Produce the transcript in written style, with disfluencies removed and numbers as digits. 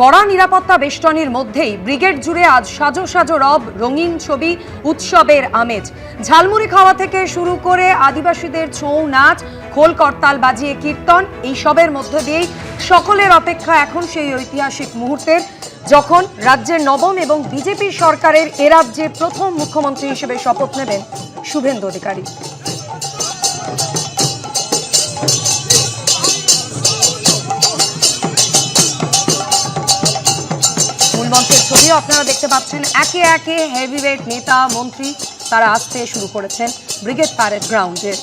কড়া নিরাপত্তা বেষ্টনীর মধ্যেই ব্রিগেড জুড়ে আজ সাজো সাজো রব, রঙিন ছবি, উৎসবের আমেজ। ঝালমুড়ি খাওয়া থেকে শুরু করে আদিবাসীদের ছৌ নাচ, খোল করতাল বাজিয়ে কীর্তন, এই সবের মধ্য দিয়েই সকলের অপেক্ষা এখন সেই ঐতিহাসিক মুহূর্তের, যখন রাজ্যের নবম এবং বিজেপি সরকারের এ রাজ্যের প্রথম মুখ্যমন্ত্রী হিসেবে শপথ নেবেন শুভেন্দু অধিকারী। মঞ্চের ছবিও আপনারা দেখতে পাচ্ছেন। একে একে হেভিওয়েট নেতা, মন্ত্রী তারা আসতে শুরু করেছেন ব্রিগেড প্যারেড গ্রাউন্ডে।